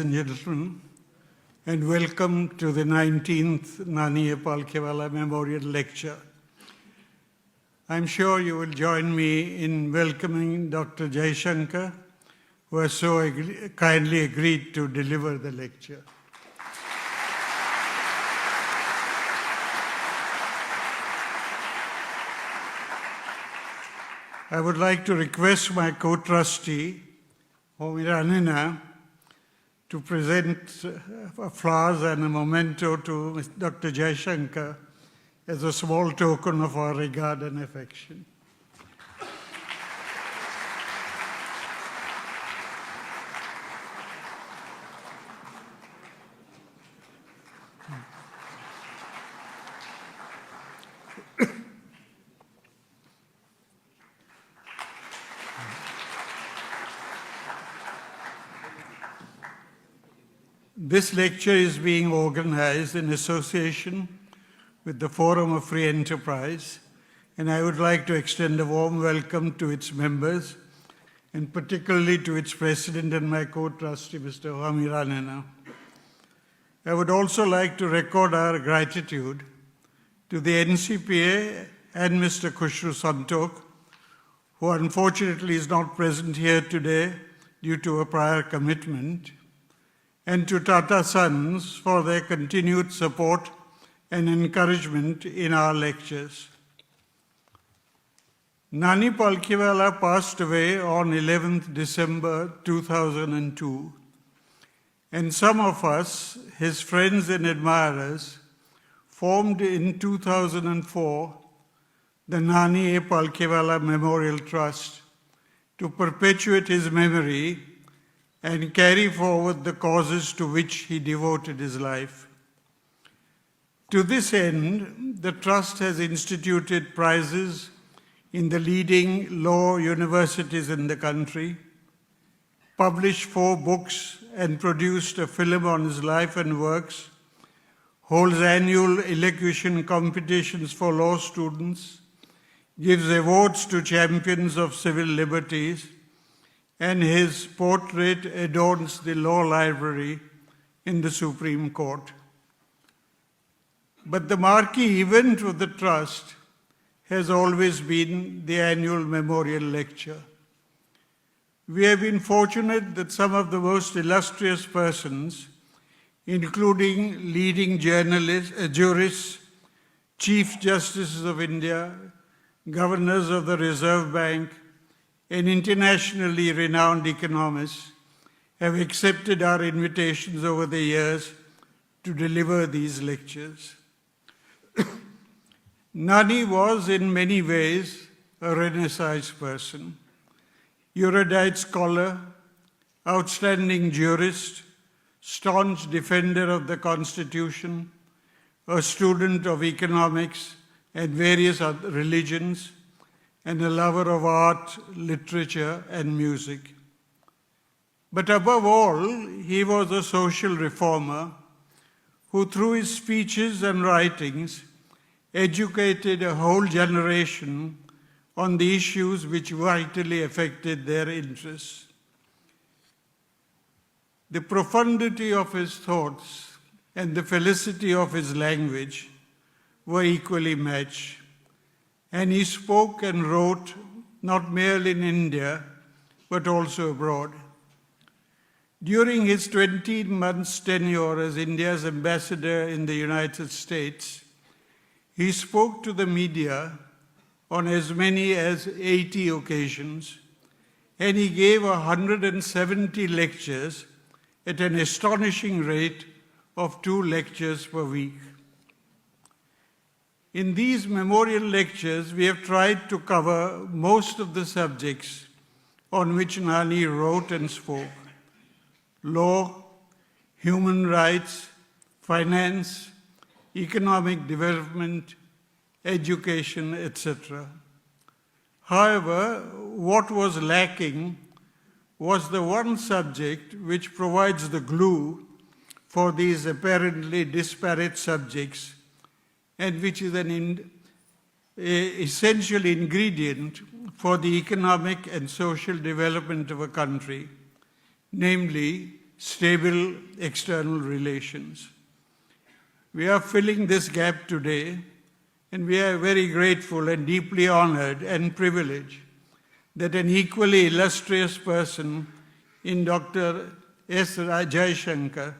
and gentlemen, and welcome to the 19th Nani Palkhivala Memorial Lecture. I'm sure you will join me in welcoming Dr. Jaishankar, who has so kindly agreed to deliver the lecture. I would like to request my co-trustee, Nani, to present flowers and a memento to Dr. Jaishankar as a small token of our regard and affection. This lecture is being organized in association with the Forum of Free Enterprise, and I would like to extend a warm welcome to its members, and particularly to its president and my co-trustee, Mr. Nani. I would also like to record our gratitude to the NCPA and Mr. Khushru Santok, who unfortunately is not present here today due to a prior commitment, and to Tata Sons for their continued support and encouragement in our lectures. Nani Palkhivala passed away on 11th December 2002, and some of us, his friends and admirers, formed in 2004 the Nani Palkhivala Memorial Trust to perpetuate his memory and carry forward the causes to which he devoted his life. To this end, the Trust has instituted prizes in the leading law universities in the country, published 4 books and produced a film on his life and works, holds annual elocution competitions for law students, gives awards to champions of civil liberties, and his portrait adorns the law library in the Supreme Court. But the marquee event of the Trust has always been the annual memorial lecture. We have been fortunate that some of the most illustrious persons, including leading journalists, jurists, Chief Justices of India, governors of the Reserve Bank, and internationally renowned economists, have accepted our invitations over the years to deliver these lectures. Nani was in many ways a Renaissance person, erudite scholar, outstanding jurist, staunch defender of the Constitution, a student of economics and various other religions, and a lover of art, literature, and music. But above all, he was a social reformer who, through his speeches and writings, educated a whole generation on the issues which vitally affected their interests. The profundity of his thoughts and the felicity of his language were equally matched, and he spoke and wrote not merely in India, but also abroad. During his 20 months tenure as India's ambassador in the United States, he spoke to the media on as many as 80 occasions, and he gave 170 lectures at an astonishing rate of 2 lectures per week. In these memorial lectures, we have tried to cover most of the subjects on which Nani wrote and spoke: law, human rights, finance, economic development, education, etc. However, what was lacking was the one subject which provides the glue for these apparently disparate subjects, and which is an essential ingredient for the economic and social development of a country, namely stable external relations. We are filling this gap today, and we are very grateful and deeply honored and privileged that an equally illustrious person in Dr. S. Jaishankar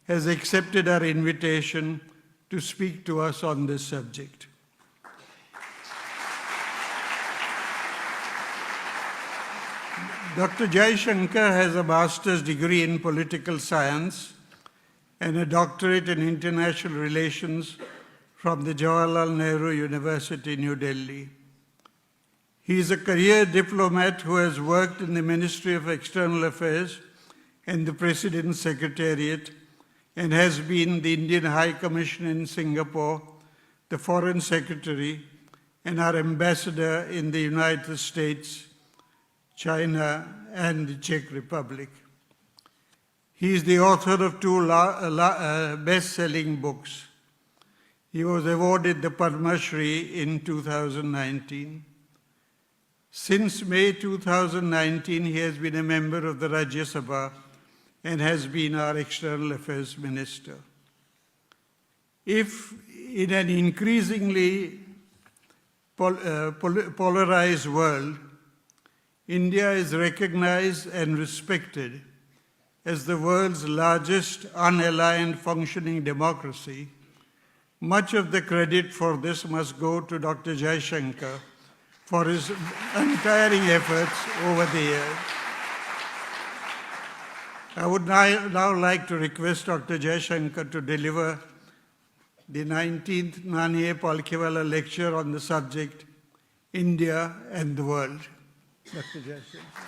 has accepted our invitation to speak to us on this subject. Dr. Jaishankar has a master's degree in political science and a doctorate in international relations from the Jawaharlal Nehru University, New Delhi. He is a career diplomat who has worked in the Ministry of External Affairs and the President's Secretariat, and has been the Indian High Commissioner in Singapore, the Foreign Secretary, and our Ambassador in the United States, China, and the Czech Republic. He is the author of two best-selling books. He was awarded the Padma Shri in 2019. Since May 2019, he has been a member of the Rajya Sabha and has been our External Affairs Minister. If in an increasingly polarized world, India is recognized and respected as the world's largest unaligned functioning democracy, much of the credit for this must go to Dr. Jaishankar for his untiring efforts over the years. I would now like to request Dr. Jaishankar to deliver the 19th Nani Palkhivala lecture on the subject, India and the World. Dr. Jaishankar.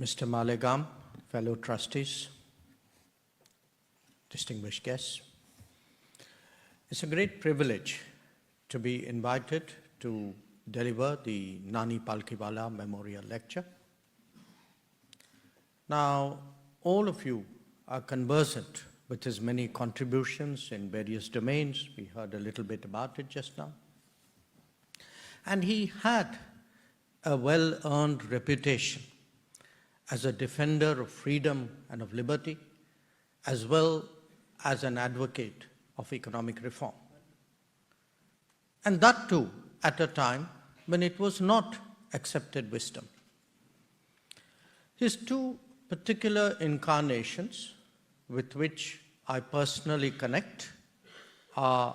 Mr. Malegam, fellow trustees, distinguished guests, it's a great privilege to be invited to deliver the Nani Palkhivala Memorial Lecture. Now, all of you are conversant with his many contributions in various domains. We heard a little bit about it just now. And he had a well-earned reputation as a defender of freedom and of liberty, as well as an advocate of economic reform. And that too at a time when it was not accepted wisdom. His two particular incarnations with which I personally connect are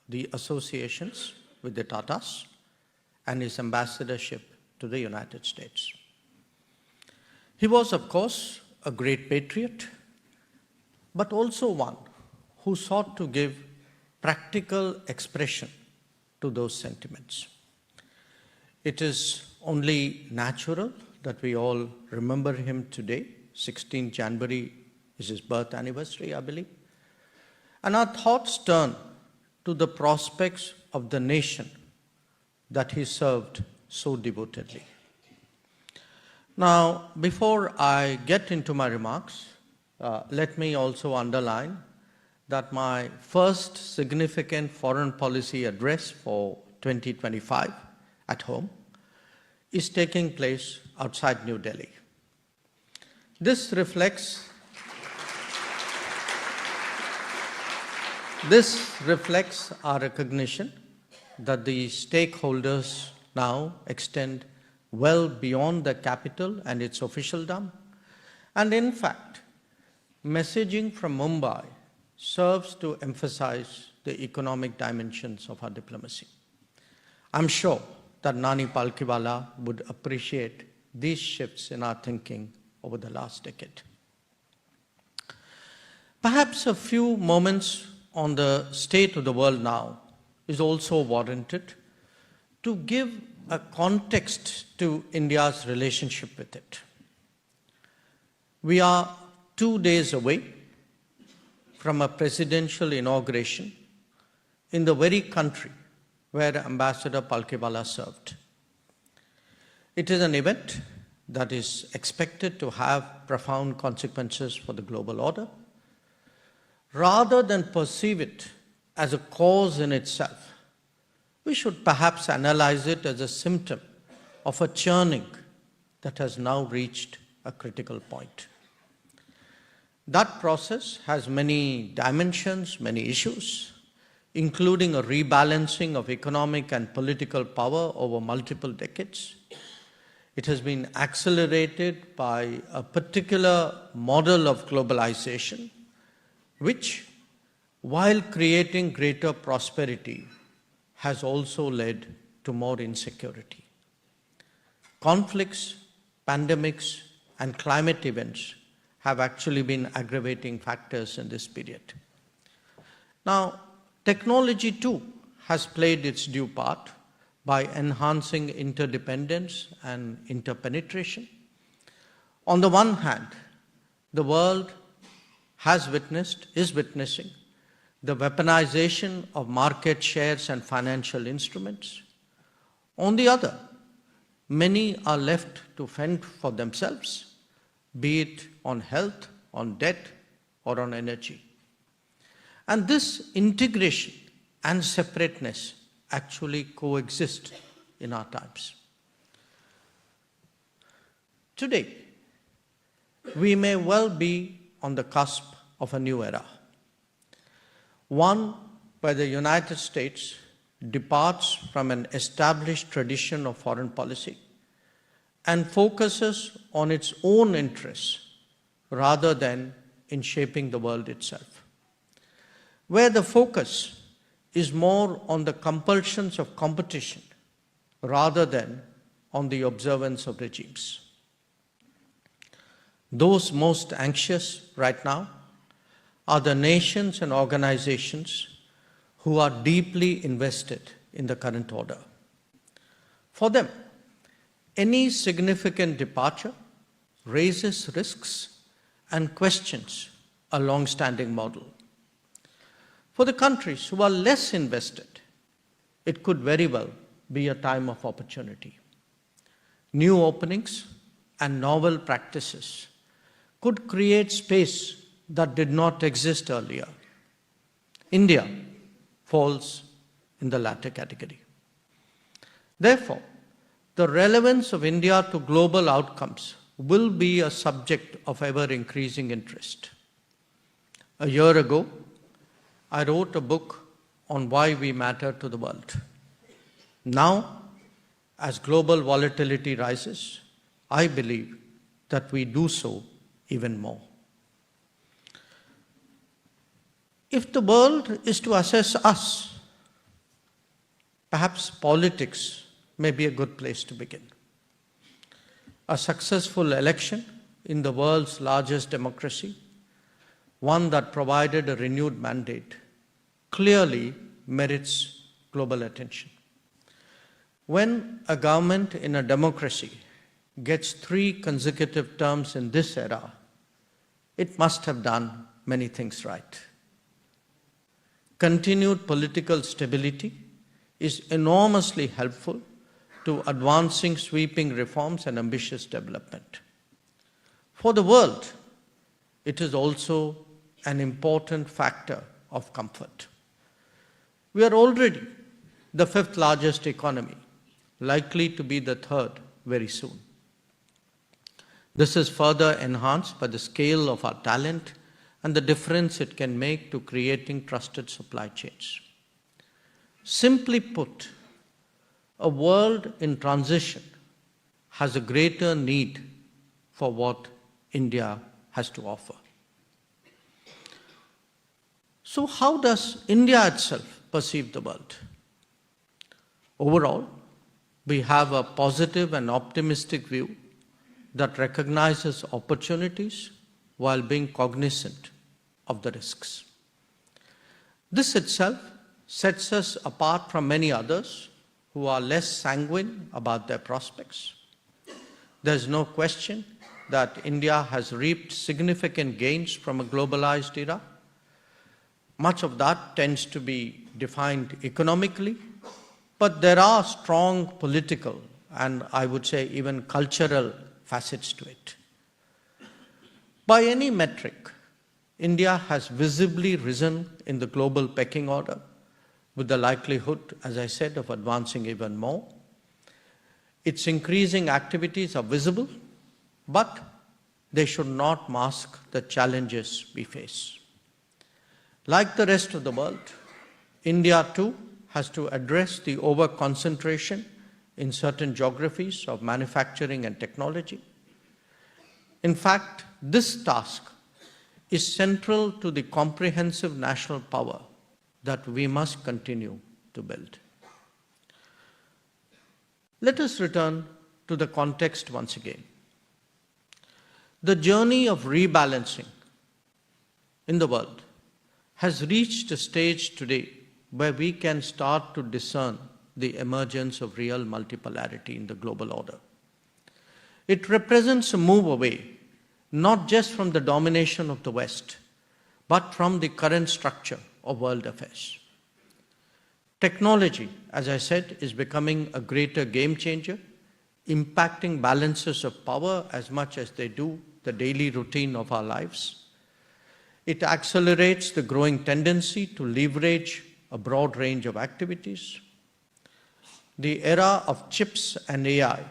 the associations with the Tatas and his ambassadorship to the United States. He was, of course, a great patriot, but also one who sought to give practical expression to those sentiments. It is only natural that we all remember him today. 16 January is his birth anniversary, I believe. And our thoughts turn to the prospects of the nation that he served so devotedly. Now, before I get into my remarks, let me also underline that my first significant foreign policy address for 2025 at home is taking place outside New Delhi. This reflects our recognition that the stakeholders now extend well beyond the capital and its officialdom. And in fact, messaging from Mumbai serves to emphasize the economic dimensions of our diplomacy. I'm sure that Nani Palkhivala would appreciate these shifts in our thinking over the last decade. Perhaps a few moments on the state of the world now is also warranted to give a context to India's relationship with it. We are 2 days away from a presidential inauguration in the very country where Ambassador Palkhivala served. It is an event that is expected to have profound consequences for the global order, rather than perceive it as a cause in itself, we should perhaps analyze it as a symptom of a churning that has now reached a critical point. That process has many dimensions, many issues, including a rebalancing of economic and political power over multiple decades. It has been accelerated by a particular model of globalization, which, while creating greater prosperity, has also led to more insecurity. Conflicts, pandemics, and climate events have actually been aggravating factors in this period. Now, technology too has played its due part by enhancing interdependence and interpenetration. On the one hand, the world is witnessing the weaponization of market shares and financial instruments. On the other, many are left to fend for themselves, be it on health, on debt, or on energy. And this integration and separateness actually coexist in our times. Today, we may well be on the cusp of a new era, one where the United States departs from an established tradition of foreign policy and focuses on its own interests rather than in shaping the world itself, where the focus is more on the compulsions of competition rather than on the observance of regimes. Those most anxious right now are the nations and organizations who are deeply invested in the current order. For them, any significant departure raises risks and questions a long-standing model. For the countries who are less invested, it could very well be a time of opportunity. New openings and novel practices could create space that did not exist earlier. India falls in the latter category. Therefore, the relevance of India to global outcomes will be a subject of ever-increasing interest. A year ago, I wrote a book on why we matter to the world. Now, as global volatility rises, I believe that we do so even more. If the world is to assess us, perhaps politics may be a good place to begin. A successful election in the world's largest democracy, one that provided a renewed mandate, clearly merits global attention. When a government in a democracy gets 3 consecutive terms in this era, it must have done many things right. Continued political stability is enormously helpful to advancing sweeping reforms and ambitious development. For the world, it is also an important factor of comfort. We are already the 5th largest economy, likely to be the 3rd very soon. This is further enhanced by the scale of our talent and the difference it can make to creating trusted supply chains. Simply put, a world in transition has a greater need for what India has to offer. So how does India itself perceive the world? Overall, we have a positive and optimistic view that recognizes opportunities while being cognizant of the risks. This itself sets us apart from many others who are less sanguine about their prospects. There's no question that India has reaped significant gains from a globalized era. Much of that tends to be defined economically, but there are strong political and I would say even cultural facets to it. By any metric, India has visibly risen in the global pecking order, with the likelihood, as I said, of advancing even more. Its increasing activities are visible, but they should not mask the challenges we face. Like the rest of the world, India too has to address the over-concentration in certain geographies of manufacturing and technology. In fact, this task is central to the comprehensive national power that we must continue to build. Let us return to the context once again. The journey of rebalancing in the world has reached a stage today where we can start to discern the emergence of real multipolarity in the global order. It represents a move away, not just from the domination of the West, but from the current structure of world affairs. Technology, as I said, is becoming a greater game changer, impacting balances of power as much as they do the daily routine of our lives. It accelerates the growing tendency to leverage a broad range of activities. The era of chips and AI,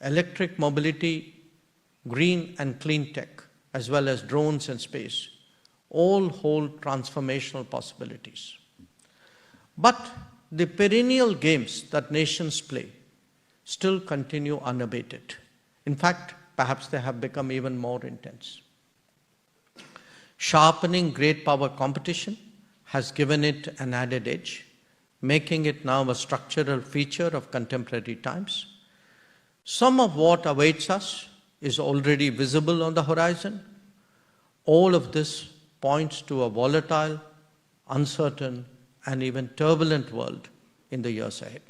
electric mobility, green and clean tech, as well as drones and space, all hold transformational possibilities. But the perennial games that nations play still continue unabated. In fact, perhaps they have become even more intense. Sharpening great power competition has given it an added edge, making it now a structural feature of contemporary times. Some of what awaits us is already visible on the horizon. All of this points to a volatile, uncertain, and even turbulent world in the years ahead.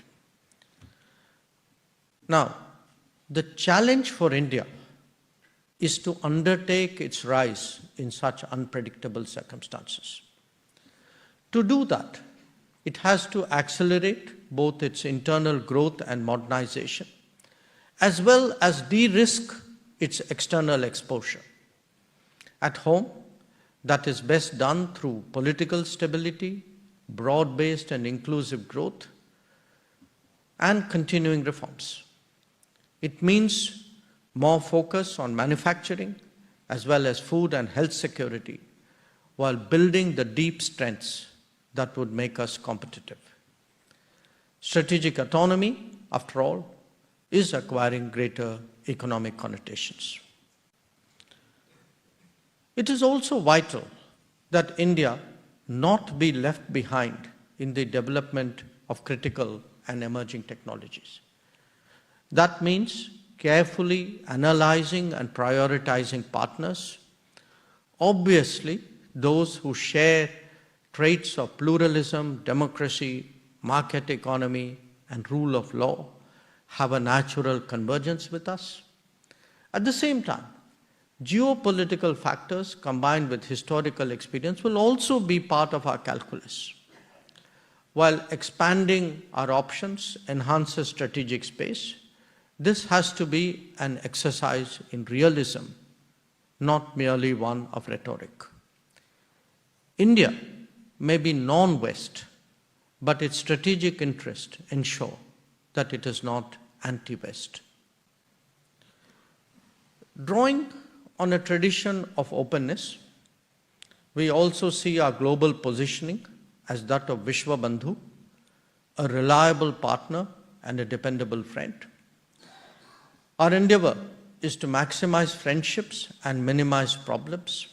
Now, the challenge for India is to undertake its rise in such unpredictable circumstances. To do that, it has to accelerate both its internal growth and modernization, as well as de-risk its external exposure. At home, that is best done through political stability, broad-based and inclusive growth, and continuing reforms. It means more focus on manufacturing as well as food and health security, while building the deep strengths that would make us competitive. Strategic autonomy, after all, is acquiring greater economic connotations. It is also vital that India not be left behind in the development of critical and emerging technologies. That means carefully analyzing and prioritizing partners. Obviously, those who share traits of pluralism, democracy, market economy, and rule of law have a natural convergence with us. At the same time, geopolitical factors combined with historical experience will also be part of our calculus. While expanding our options enhances strategic space, this has to be an exercise in realism, not merely one of rhetoric. India may be non-West, but its strategic interests ensure that it is not anti-West. Drawing on a tradition of openness, we also see our global positioning as that of Vishwabandhu, a reliable partner and a dependable friend. Our endeavor is to maximize friendships and minimize problems,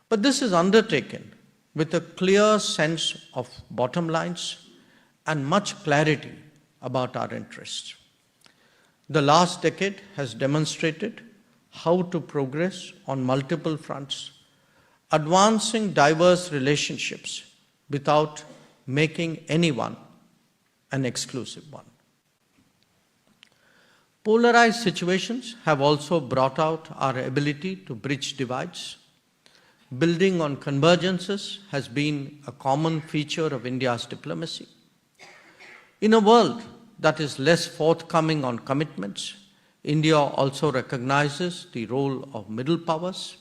but this is undertaken with a clear sense of bottom lines and much clarity about our interests. The last decade has demonstrated how to progress on multiple fronts, advancing diverse relationships without making anyone an exclusive one. Polarized situations have also brought out our ability to bridge divides. Building on convergences has been a common feature of India's diplomacy. In a world that is less forthcoming on commitments, India also recognizes the role of middle powers.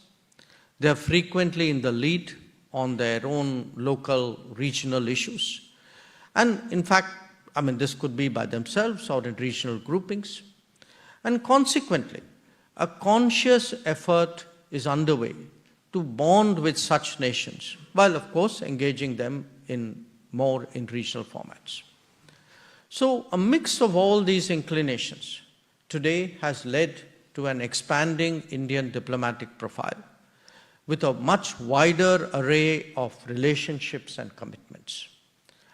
They are frequently in the lead on their own local, regional issues. And in fact, this could be by themselves or in regional groupings. And consequently, a conscious effort is underway to bond with such nations, while of course engaging them more in regional formats. So a mix of all these inclinations today has led to an expanding Indian diplomatic profile with a much wider array of relationships and commitments.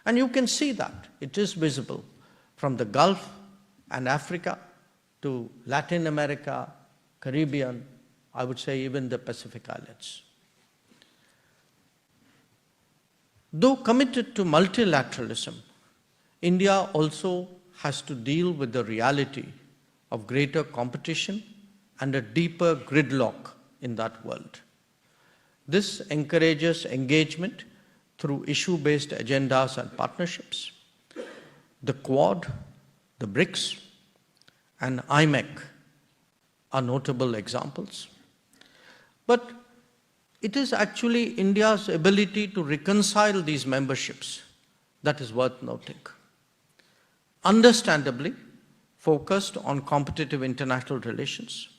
And you can see that. It is visible from the Gulf and Africa to Latin America, Caribbean, I would say even the Pacific Islands. Though committed to multilateralism, India also has to deal with the reality of greater competition and a deeper gridlock in that world. This encourages engagement through issue-based agendas and partnerships. The Quad, the BRICS, and IMEC are notable examples. But it is actually India's ability to reconcile these memberships that is worth noting. Understandably focused on competitive international relations,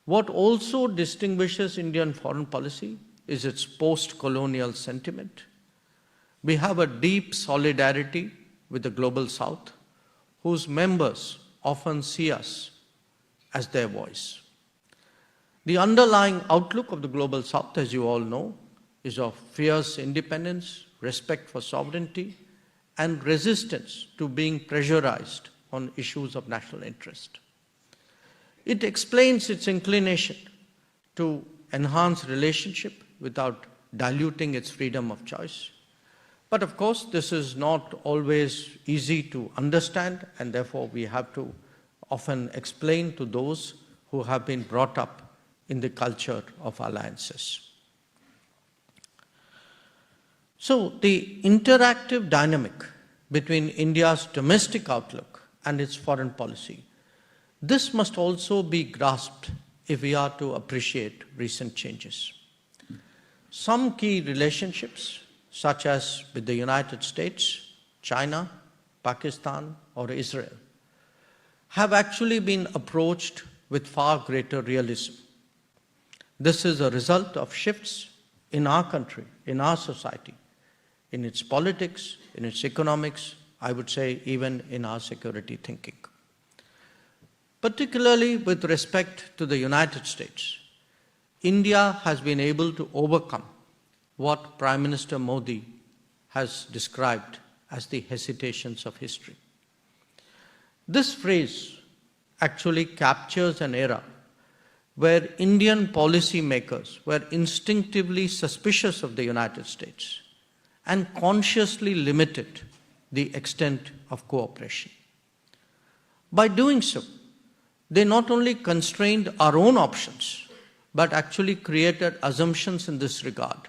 what also distinguishes Indian foreign policy is its post-colonial sentiment. We have a deep solidarity with the Global South, whose members often see us as their voice. The underlying outlook of the Global South, as you all know, is of fierce independence, respect for sovereignty, and resistance to being pressurized on issues of national interest. It explains its inclination to enhance relationship without diluting its freedom of choice. But of course, this is not always easy to understand, and therefore we have to often explain to those who have been brought up in the culture of alliances. So the interactive dynamic between India's domestic outlook and its foreign policy, this must also be grasped if we are to appreciate recent changes. Some key relationships, such as with the United States, China, Pakistan, or Israel, have actually been approached with far greater realism. This is a result of shifts in our country, in our society, in its politics, in its economics, I would say even in our security thinking. Particularly with respect to the United States, India has been able to overcome what Prime Minister Modi has described as the hesitations of history. This phrase actually captures an era where Indian policymakers were instinctively suspicious of the United States and consciously limited the extent of cooperation. By doing so, they not only constrained our own options, but actually created assumptions in this regard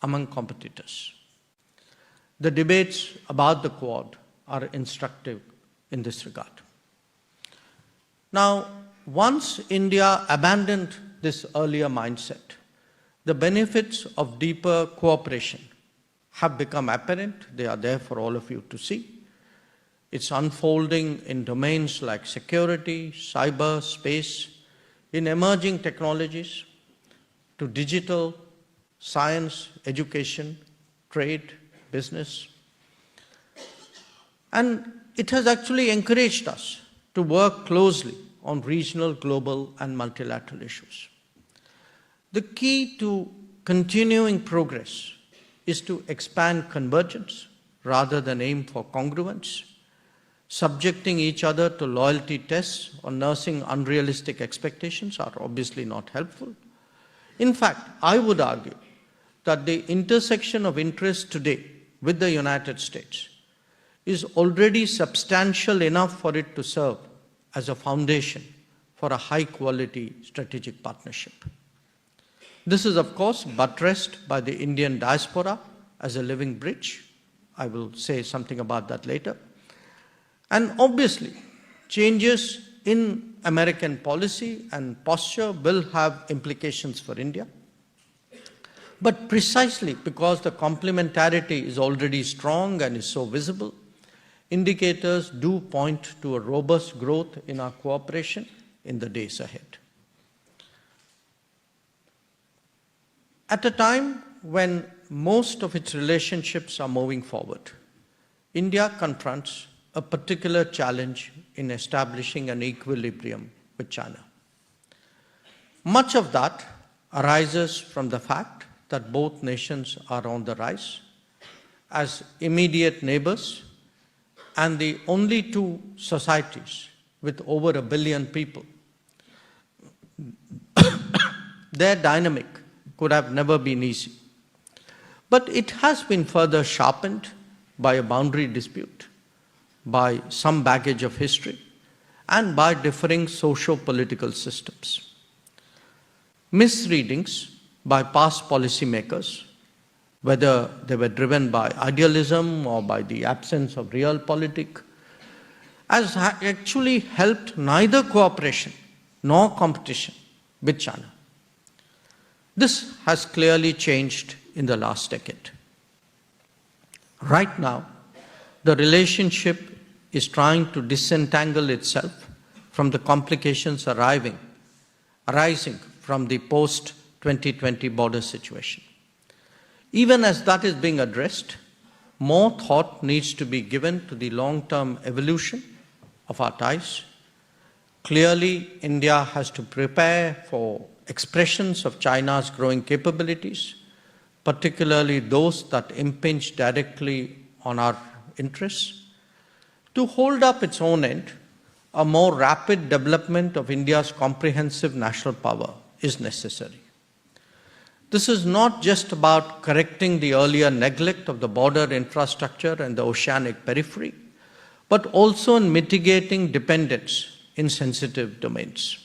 among competitors. The debates about the Quad are instructive in this regard. Now, once India abandoned this earlier mindset, the benefits of deeper cooperation have become apparent. They are there for all of you to see. It's unfolding in domains like security, cyber, space, in emerging technologies, to digital, science, education, trade, business. And it has actually encouraged us to work closely on regional, global, and multilateral issues. The key to continuing progress is to expand convergence rather than aim for congruence. Subjecting each other to loyalty tests or nursing unrealistic expectations are obviously not helpful. In fact, I would argue that the intersection of interest today with the United States is already substantial enough for it to serve as a foundation for a high-quality strategic partnership. This is, of course, buttressed by the Indian diaspora as a living bridge. I will say something about that later. And obviously, changes in American policy and posture will have implications for India. But precisely because the complementarity is already strong and is so visible, indicators do point to a robust growth in our cooperation in the days ahead. At a time when most of its relationships are moving forward, India confronts a particular challenge in establishing an equilibrium with China. Much of that arises from the fact that both nations are on the rise as immediate neighbors and the only two societies with over 1 billion people. Their dynamic could have never been easy. But it has been further sharpened by a boundary dispute, by some baggage of history, and by differing socio-political systems. Misreadings by past policymakers, whether they were driven by idealism or by the absence of realpolitik, has actually helped neither cooperation nor competition with China. This has clearly changed in the last decade. Right now, the relationship is trying to disentangle itself from the complications arising from the post-2020 border situation. Even as that is being addressed, more thought needs to be given to the long-term evolution of our ties. Clearly, India has to prepare for expressions of China's growing capabilities, particularly those that impinge directly on our interests. To hold up its own end, a more rapid development of India's comprehensive national power is necessary. This is not just about correcting the earlier neglect of the border infrastructure and the oceanic periphery, but also in mitigating dependence in sensitive domains.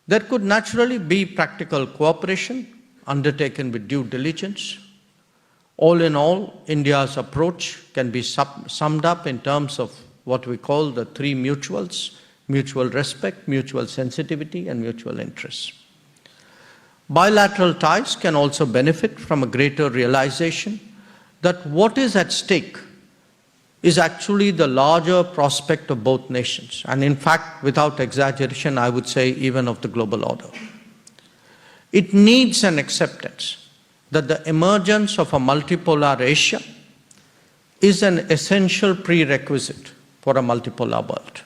There could naturally be practical cooperation undertaken with due diligence. All in all, India's approach can be summed up in terms of what we call the three mutuals: mutual respect, mutual sensitivity, and mutual interests. Bilateral ties can also benefit from a greater realization that what is at stake is actually the larger prospect of both nations, and in fact, without exaggeration, I would say even of the global order. It needs an acceptance that the emergence of a multipolar Asia is an essential prerequisite for a multipolar world.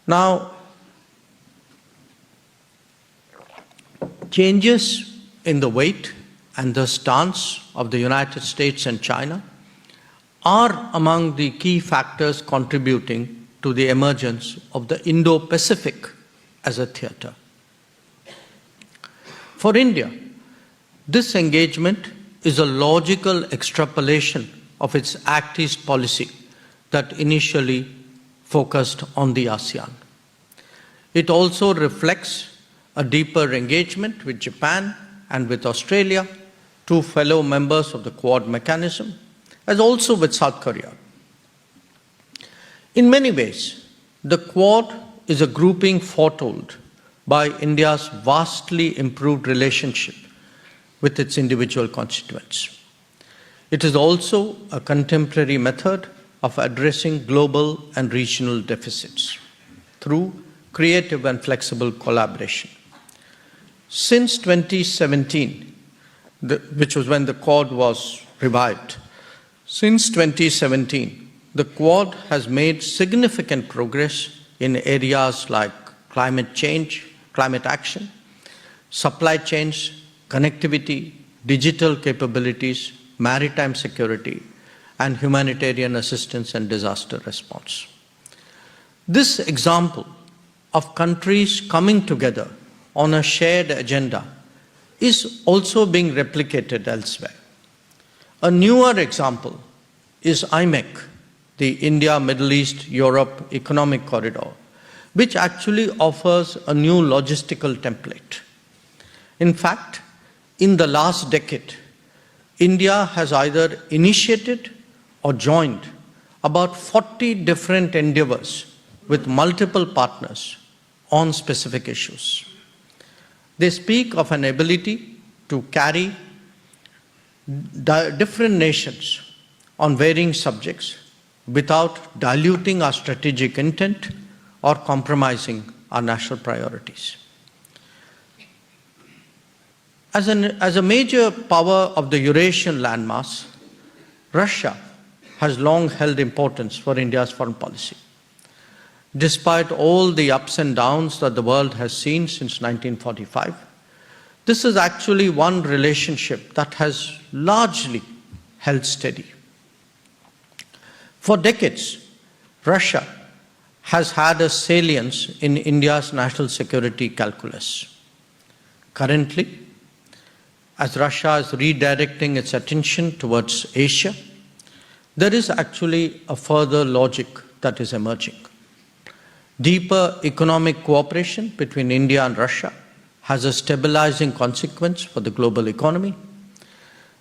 Now, changes in the weight and the stance of the United States and China are among the key factors contributing to the emergence of the Indo-Pacific as a theater. For India, this engagement is a logical extrapolation of its Act East policy that initially focused on the ASEAN. It also reflects a deeper engagement with Japan and with Australia, two fellow members of the Quad mechanism, as also with South Korea. In many ways, the Quad is a grouping foretold by India's vastly improved relationship with its individual constituents. It is also a contemporary method of addressing global and regional deficits through creative and flexible collaboration. Since 2017, which was when the Quad was revived, since 2017, the Quad has made significant progress in areas like climate change, climate action, supply chains, connectivity, digital capabilities, maritime security, and humanitarian assistance and disaster response. This example of countries coming together on a shared agenda is also being replicated elsewhere. A newer example is IMEC, the India, Middle East, Europe Economic Corridor, which actually offers a new logistical template. In fact, in the last decade, India has either initiated or joined about 40 different endeavors with multiple partners on specific issues. They speak of an ability to carry different nations on varying subjects without diluting our strategic intent or compromising our national priorities. As a major power of the Eurasian landmass, Russia has long held importance for India's foreign policy. Despite all the ups and downs that the world has seen since 1945, this is actually one relationship that has largely held steady. For decades, Russia has had a salience in India's national security calculus. Currently, as Russia is redirecting its attention towards Asia, there is actually a further logic that is emerging. Deeper economic cooperation between India and Russia has a stabilizing consequence for the global economy.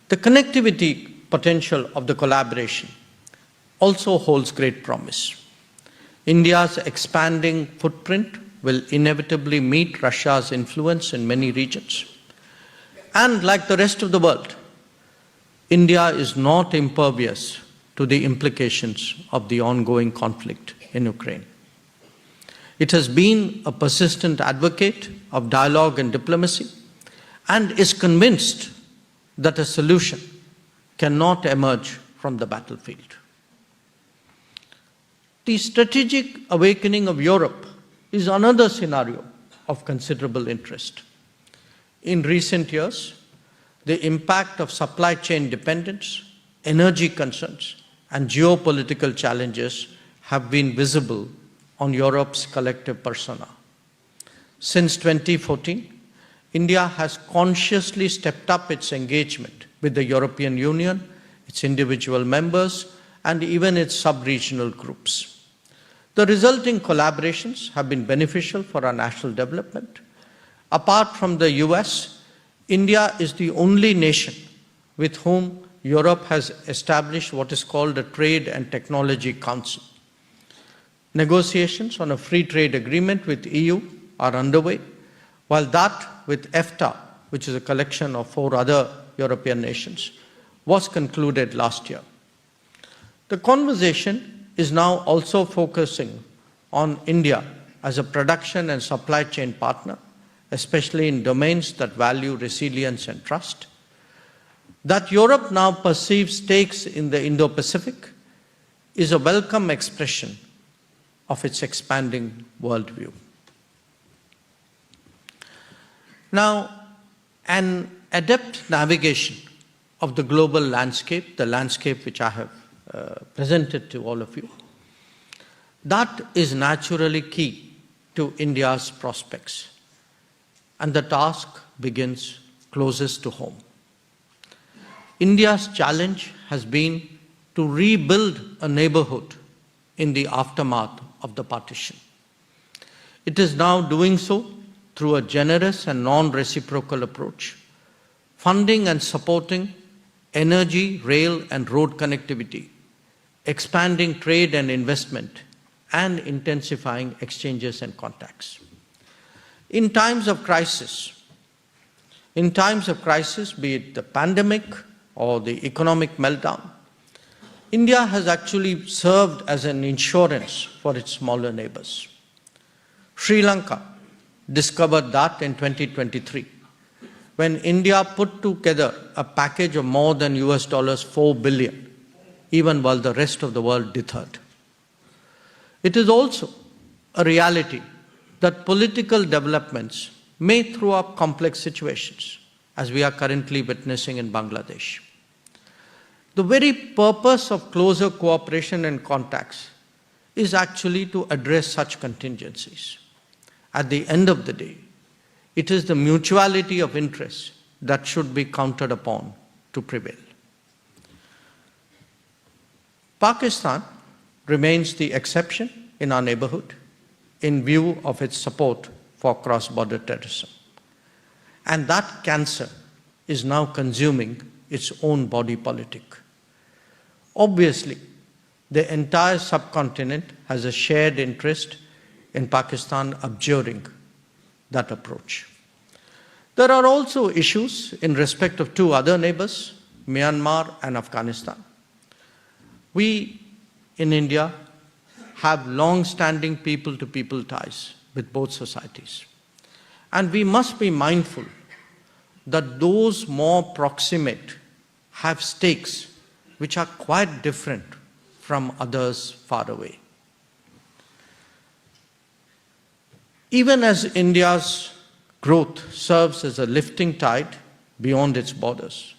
The connectivity potential of the collaboration also holds great promise. India's expanding footprint will inevitably meet Russia's influence in many regions. And like the rest of the world, India is not impervious to the implications of the ongoing conflict in Ukraine. It has been a persistent advocate of dialogue and diplomacy and is convinced that a solution cannot emerge from the battlefield. The strategic awakening of Europe is another scenario of considerable interest. In recent years, the impact of supply chain dependence, energy concerns, and geopolitical challenges have been visible on Europe's collective persona. Since 2014, India has consciously stepped up its engagement with the European Union, its individual members, and even its sub-regional groups. The resulting collaborations have been beneficial for our national development. Apart from the US, India is the only nation with whom Europe has established what is called a Trade and Technology Council. Negotiations on a free trade agreement with EU are underway, while that with EFTA, which is a collection of 4 other European nations, was concluded last year. The conversation is now also focusing on India as a production and supply chain partner, especially in domains that value resilience and trust. That Europe now perceives stakes in the Indo-Pacific is a welcome expression of its expanding worldview. Now, an adept navigation of the global landscape, the landscape which I have presented to all of you, that is naturally key to India's prospects. And the task begins closest to home. India's challenge has been to rebuild a neighborhood in the aftermath of the partition. It is now doing so through a generous and non-reciprocal approach, funding and supporting energy, rail and road connectivity, expanding trade and investment, and intensifying exchanges and contacts. In times of crisis, be it the pandemic or the economic meltdown, India has actually served as an insurance for its smaller neighbors. Sri Lanka discovered that in 2023, when India put together a package of more than $4 billion, even while the rest of the world deterred. It is also a reality that political developments may throw up complex situations, as we are currently witnessing in Bangladesh. The very purpose of closer cooperation and contacts is actually to address such contingencies. At the end of the day, it is the mutuality of interests that should be counted upon to prevail. Pakistan remains the exception in our neighborhood in view of its support for cross-border terrorism. And that cancer is now consuming its own body politic. Obviously, the entire subcontinent has a shared interest in Pakistan abjuring that approach. There are also issues in respect of two other neighbors, Myanmar and Afghanistan. We in India have long-standing people-to-people ties with both societies. And we must be mindful that those more proximate have stakes which are quite different from others far away. Even as India's growth serves as a lifting tide beyond its borders,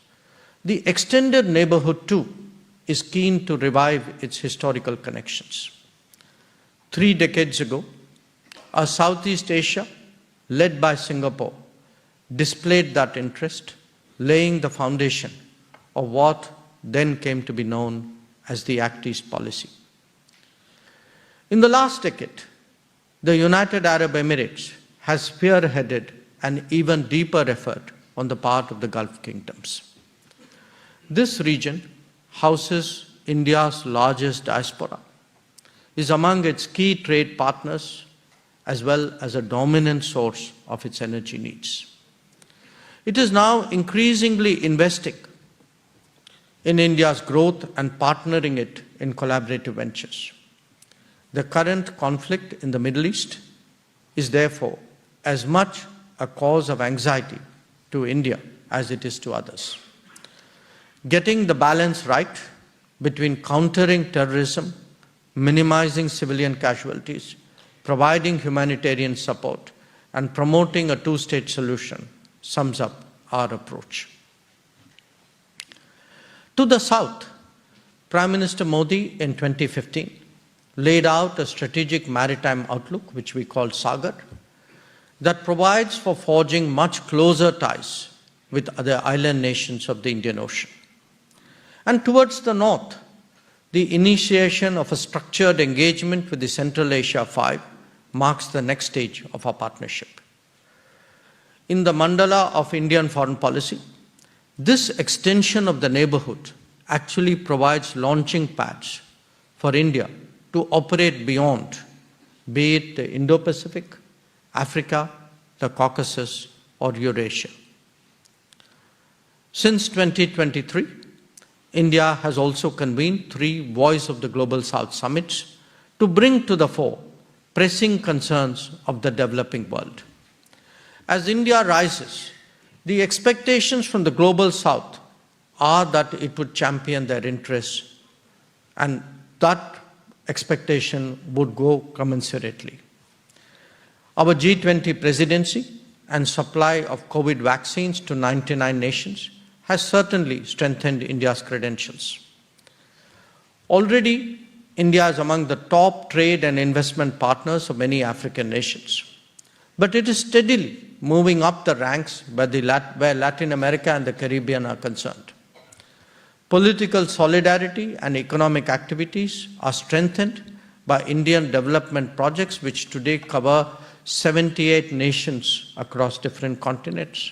the extended neighborhood too is keen to revive its historical connections. 3 decades ago, a Southeast Asia led by Singapore displayed that interest, laying the foundation of what then came to be known as the Act East policy. In the last decade, the United Arab Emirates has spearheaded an even deeper effort on the part of the Gulf kingdoms. This region houses India's largest diaspora, is among its key trade partners, as well as a dominant source of its energy needs. It is now increasingly investing in India's growth and partnering it in collaborative ventures. The current conflict in the Middle East is therefore as much a cause of anxiety to India as it is to others. Getting the balance right between countering terrorism, minimizing civilian casualties, providing humanitarian support, and promoting a two-state solution sums up our approach. To the south, Prime Minister Modi in 2015 laid out a strategic maritime outlook, which we call Sagar, that provides for forging much closer ties with other island nations of the Indian Ocean. And towards the north, the initiation of a structured engagement with the Central Asia Five marks the next stage of our partnership. In the mandala of Indian foreign policy, this extension of the neighborhood actually provides launching pads for India to operate beyond, be it the Indo-Pacific, Africa, the Caucasus, or Eurasia. Since 2023, India has also convened 3 Voice of the Global South summits to bring to the fore pressing concerns of the developing world. As India rises, the expectations from the Global South are that it would champion their interests, and that expectation would go commensurately. Our G20 presidency and supply of COVID vaccines to 99 nations has certainly strengthened India's credentials. Already, India is among the top trade and investment partners of many African nations. But it is steadily moving up the ranks where Latin America and the Caribbean are concerned. Political solidarity and economic activities are strengthened by Indian development projects, which today cover 78 nations across different continents.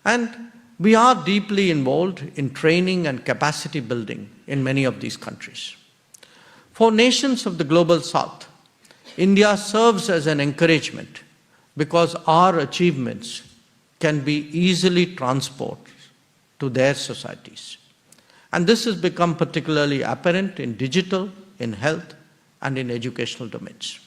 And we are deeply involved in training and capacity building in many of these countries. For nations of the Global South, India serves as an encouragement because our achievements can be easily transported to their societies. And this has become particularly apparent in digital, in health, and in educational domains.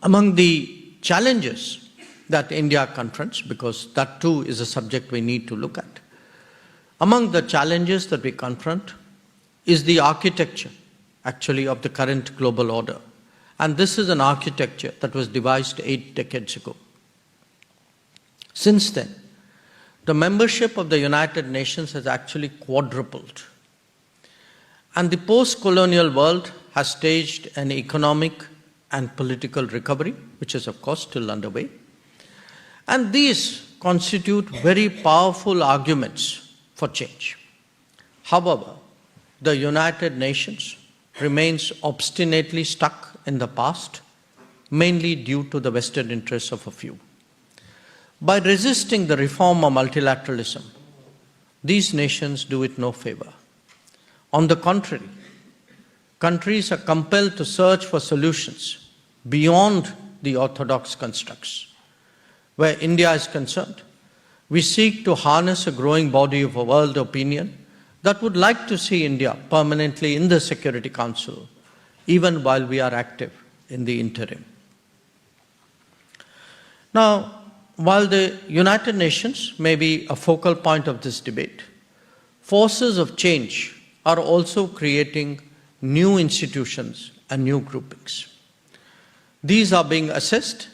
Among the challenges that India confronts, because that too is a subject we need to look at, among the challenges that we confront is the architecture, actually, of the current global order. And this is an architecture that was devised 8 decades ago. Since then, the membership of the United Nations has actually quadrupled. And the post-colonial world has staged an economic and political recovery, which is of course still underway. And these constitute very powerful arguments for change. However, the United Nations remains obstinately stuck in the past, mainly due to the vested interests of a few. By resisting the reform of multilateralism, these nations do it no favor. On the contrary, countries are compelled to search for solutions beyond the orthodox constructs. Where India is concerned, we seek to harness a growing body of world opinion that would like to see India permanently in the Security Council, even while we are active in the interim. Now, while the United Nations may be a focal point of this debate, forces of change are also creating new institutions and new groupings. These are being assessed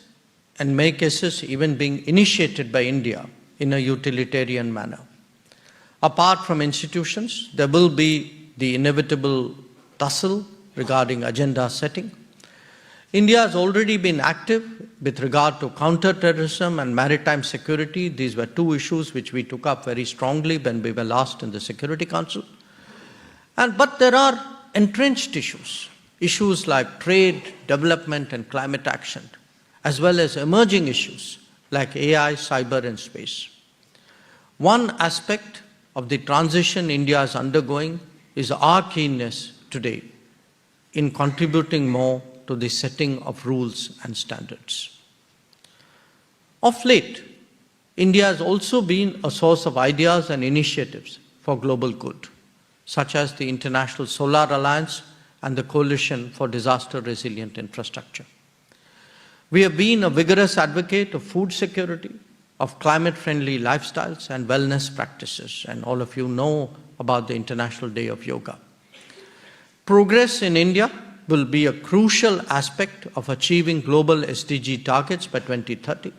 and in many cases even being initiated by India in a utilitarian manner. Apart from institutions, there will be the inevitable tussle regarding agenda setting. India has already been active with regard to counter-terrorism and maritime security. These were two issues which we took up very strongly when we were last in the Security Council. But there are entrenched issues like trade, development and climate action, as well as emerging issues like AI, cyber and space. One aspect of the transition India is undergoing is our keenness today in contributing more to the setting of rules and standards. Of late, India has also been a source of ideas and initiatives for global good, such as the International Solar Alliance and the Coalition for Disaster Resilient Infrastructure. We have been a vigorous advocate of food security, of climate-friendly lifestyles and wellness practices, and all of you know about the International Day of Yoga. Progress in India will be a crucial aspect of achieving global SDG targets by 2030.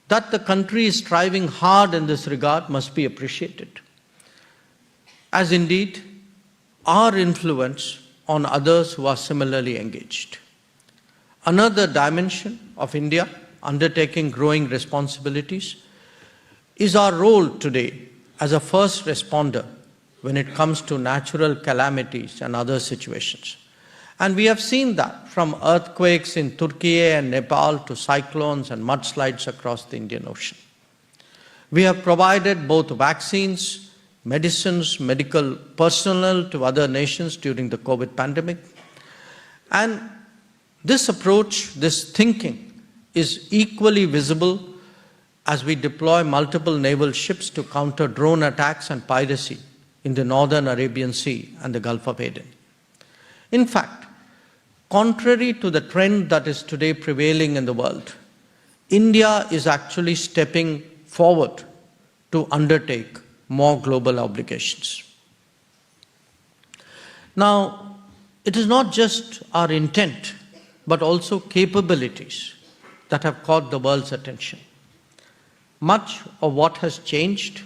That the country is striving hard in this regard must be appreciated, as indeed our influence on others who are similarly engaged. Another dimension of India undertaking growing responsibilities is our role today as a first responder when it comes to natural calamities and other situations. And we have seen that from earthquakes in Turkey and Nepal to cyclones and mudslides across the Indian Ocean. We have provided both vaccines, medicines, medical personnel to other nations during the COVID pandemic. And this approach, this thinking, is equally visible as we deploy multiple naval ships to counter drone attacks and piracy in the northern Arabian Sea and the Gulf of Aden. In fact, contrary to the trend that is today prevailing in the world, India is actually stepping forward to undertake more global obligations. Now, it is not just our intent, but also capabilities that have caught the world's attention. Much of what has changed,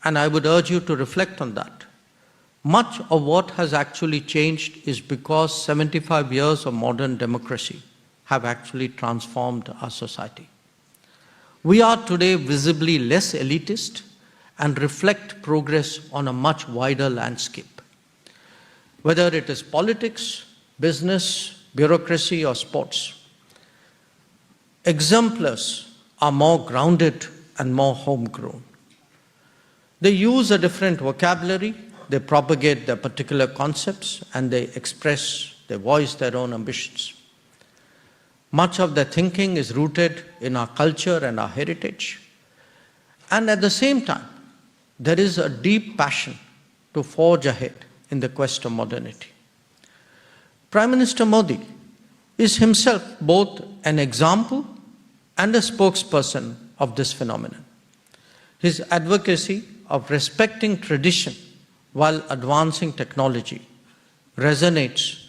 and I would urge you to reflect on that, much of what has actually changed is because 75 years of modern democracy have actually transformed our society. We are today visibly less elitist and reflect progress on a much wider landscape. Whether it is politics, business, bureaucracy or sports, exemplars are more grounded and more homegrown. They use a different vocabulary, they propagate their particular concepts, and they voice their own ambitions. Much of their thinking is rooted in our culture and our heritage. And at the same time, there is a deep passion to forge ahead in the quest of modernity. Prime Minister Modi is himself both an example and a spokesperson of this phenomenon. His advocacy of respecting tradition while advancing technology resonates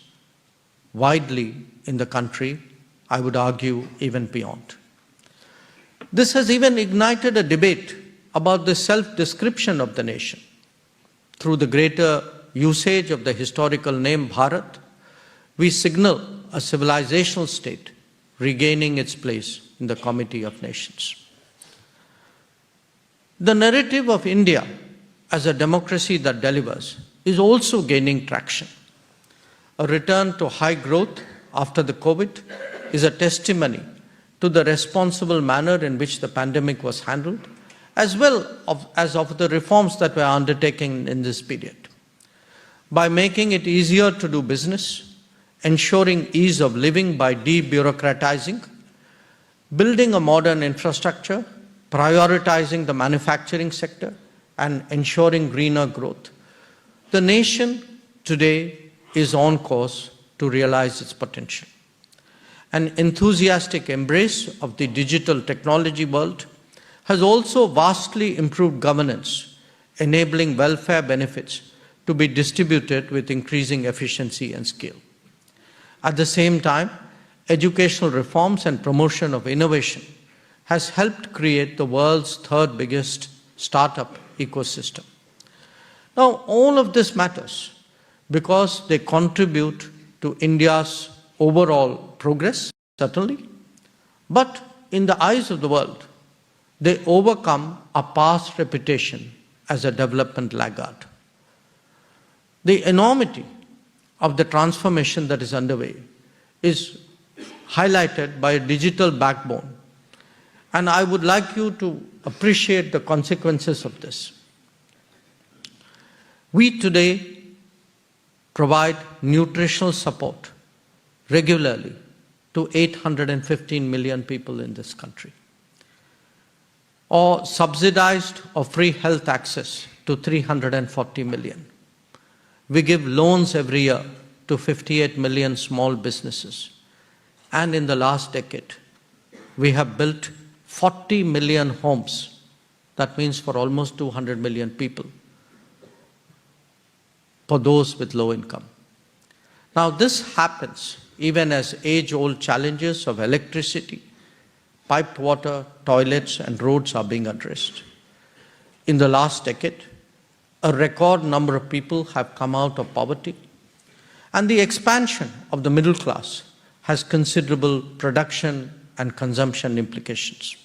widely in the country, I would argue even beyond. This has even ignited a debate about the self-description of the nation. Through the greater usage of the historical name Bharat, we signal a civilizational state regaining its place in the Comity of Nations. The narrative of India as a democracy that delivers is also gaining traction. A return to high growth after the COVID is a testimony to the responsible manner in which the pandemic was handled, as well as of the reforms that were undertaken in this period. By making it easier to do business, ensuring ease of living by debureaucratizing, building a modern infrastructure, prioritizing the manufacturing sector, and ensuring greener growth, the nation today is on course to realize its potential. An enthusiastic embrace of the digital technology world has also vastly improved governance, enabling welfare benefits to be distributed with increasing efficiency and scale. At the same time, educational reforms and promotion of innovation has helped create the world's third biggest startup ecosystem. Now, all of this matters because they contribute to India's overall progress, certainly, but in the eyes of the world, they overcome a past reputation as a development laggard. The enormity of the transformation that is underway is highlighted by a digital backbone, and I would like you to appreciate the consequences of this. We today provide nutritional support regularly to 815 million people in this country, or subsidized or free health access to 340 million. We give loans every year to 58 million small businesses. And in the last decade, we have built 40 million homes. That means for almost 200 million people, for those with low income. Now, this happens even as age-old challenges of electricity, piped water, toilets, and roads are being addressed. In the last decade, a record number of people have come out of poverty, and the expansion of the middle class has considerable production and consumption implications.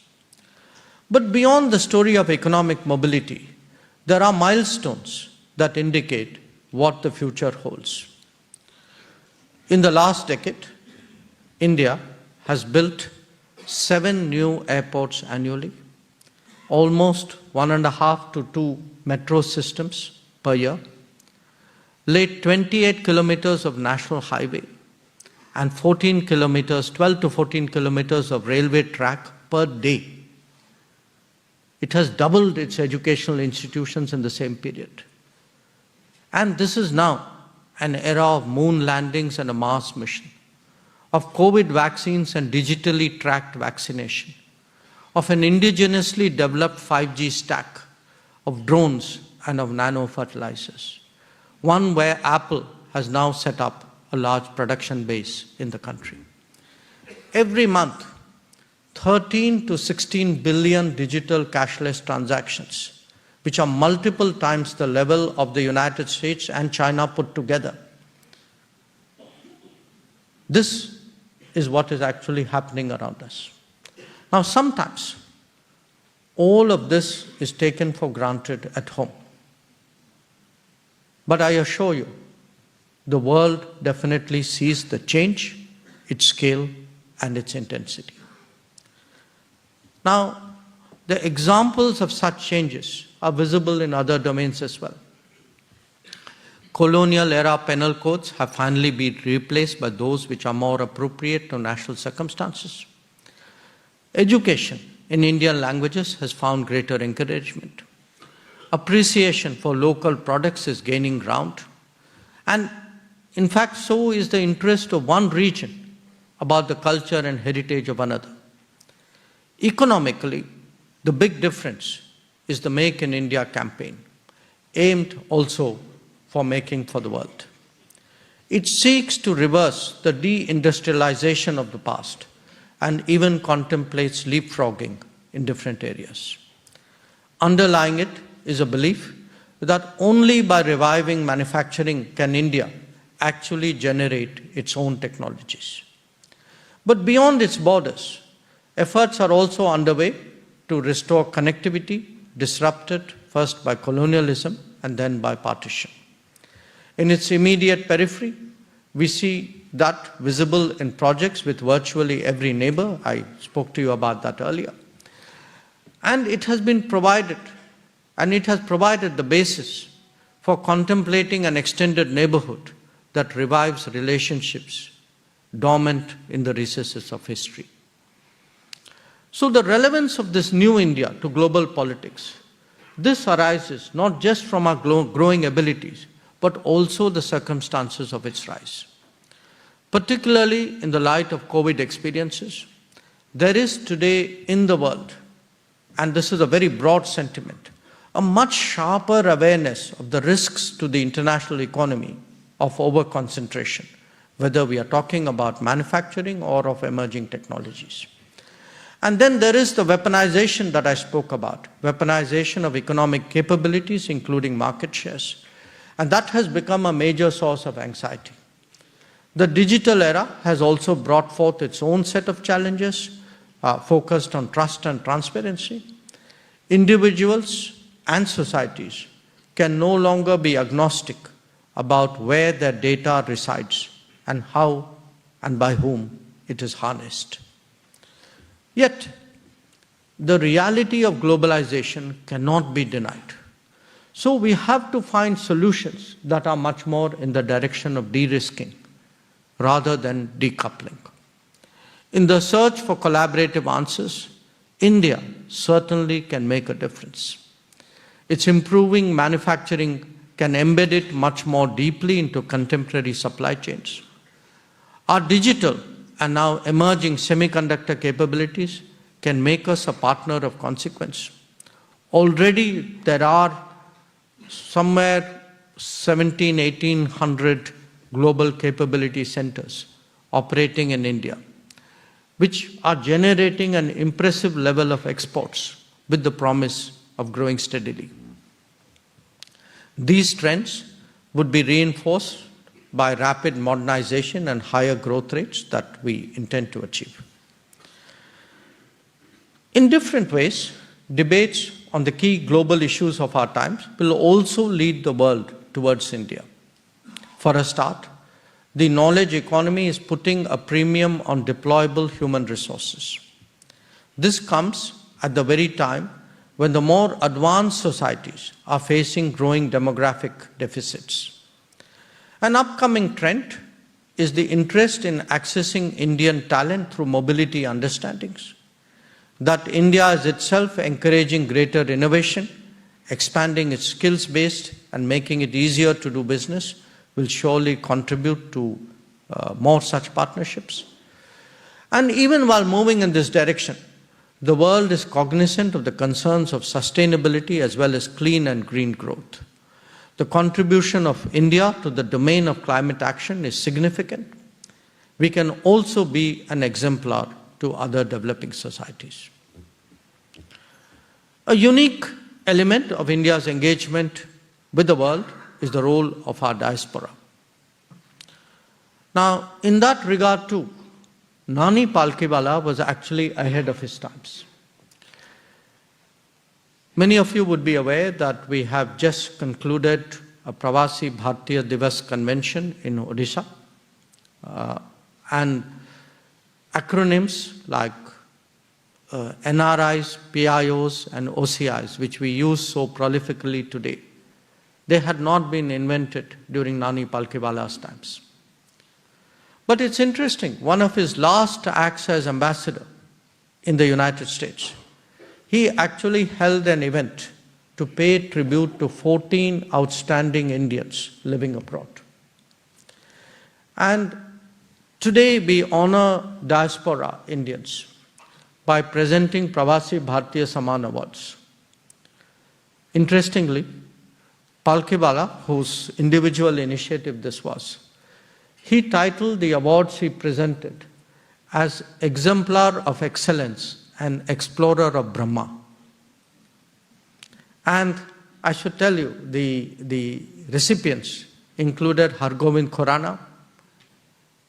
But beyond the story of economic mobility, there are milestones that indicate what the future holds. In the last decade, India has built 7 new airports annually, almost 1.5 to 2 metro systems per year, laid 28 kilometers of national highway and 12 to 14 kilometers of railway track per day. It has doubled its educational institutions in the same period. And this is now an era of moon landings and a Mars mission, of COVID vaccines and digitally tracked vaccination, of an indigenously developed 5G stack, of drones and of nano-fertilizers. One where Apple has now set up a large production base in the country. Every month, 13 to 16 billion digital cashless transactions, which are multiple times the level of the United States and China put together. This is what is actually happening around us. Now, sometimes all of this is taken for granted at home. But I assure you, the world definitely sees the change, its scale, and its intensity. Now, the examples of such changes are visible in other domains as well. Colonial era penal codes have finally been replaced by those which are more appropriate to national circumstances. Education in Indian languages has found greater encouragement. Appreciation for local products is gaining ground. And in fact, so is the interest of one region about the culture and heritage of another. Economically, the big difference is the Make in India campaign, aimed also for making for the world. It seeks to reverse the deindustrialization of the past and even contemplates leapfrogging in different areas. Underlying it is a belief that only by reviving manufacturing can India actually generate its own technologies. But beyond its borders, efforts are also underway to restore connectivity disrupted first by colonialism and then by partition. In its immediate periphery, We see that visible in projects with virtually every neighbor. I spoke to you about that earlier. And it has been provided, and it has provided the basis for contemplating an extended neighborhood that revives relationships dormant in the recesses of history. So the relevance of this new India to global politics, this arises not just from our growing abilities, but also the circumstances of its rise. Particularly in the light of COVID experiences, there is today in the world, and this is a very broad sentiment, a much sharper awareness of the risks to the international economy of over-concentration, whether we are talking about manufacturing or of emerging technologies. And then there is the weaponization that I spoke about, weaponization of economic capabilities, including market shares. And that has become a major source of anxiety. The digital era has also brought forth its own set of challenges, focused on trust and transparency. Individuals and societies can no longer be agnostic about where their data resides and how and by whom it is harnessed. Yet, the reality of globalization cannot be denied. So we have to find solutions that are much more in the direction of de-risking rather than decoupling. In the search for collaborative answers, India certainly can make a difference. Its improving manufacturing can embed it much more deeply into contemporary supply chains. Our digital and now emerging semiconductor capabilities can make us a partner of consequence. Already there are somewhere 1,800 global capability centers operating in India, which are generating an impressive level of exports with the promise of growing steadily. These trends would be reinforced by rapid modernization and higher growth rates that we intend to achieve. In different ways, debates on the key global issues of our times will also lead the world towards India. For a start, the knowledge economy is putting a premium on deployable human resources. This comes at the very time when the more advanced societies are facing growing demographic deficits. An upcoming trend is the interest in accessing Indian talent through mobility understandings. That India is itself encouraging greater innovation, expanding its skills base and making it easier to do business will surely contribute to more such partnerships. And even while moving in this direction, the world is cognizant of the concerns of sustainability as well as clean and green growth. The contribution of India to the domain of climate action is significant. We can also be an exemplar to other developing societies. A unique element of India's engagement with the world is the role of our diaspora. Now, in that regard too, Nani Palkhivala was actually ahead of his times. Many of you would be aware that we have just concluded a Pravasi Bharatiya Divas convention in Odisha, and acronyms like NRIs, PIOs and OCIs, which we use so prolifically today, they had not been invented during Nani Palkhivala's times. But it's interesting, one of his last acts as ambassador in the United States, he actually held an event to pay tribute to 14 outstanding Indians living abroad. And today we honor diaspora Indians by presenting Pravasi Bharatiya Samman Awards. Interestingly, Palkhivala, whose individual initiative this was, he titled the awards he presented as Exemplar of Excellence and Explorer of Brahma. And I should tell you, the recipients included Hargovind Khurana,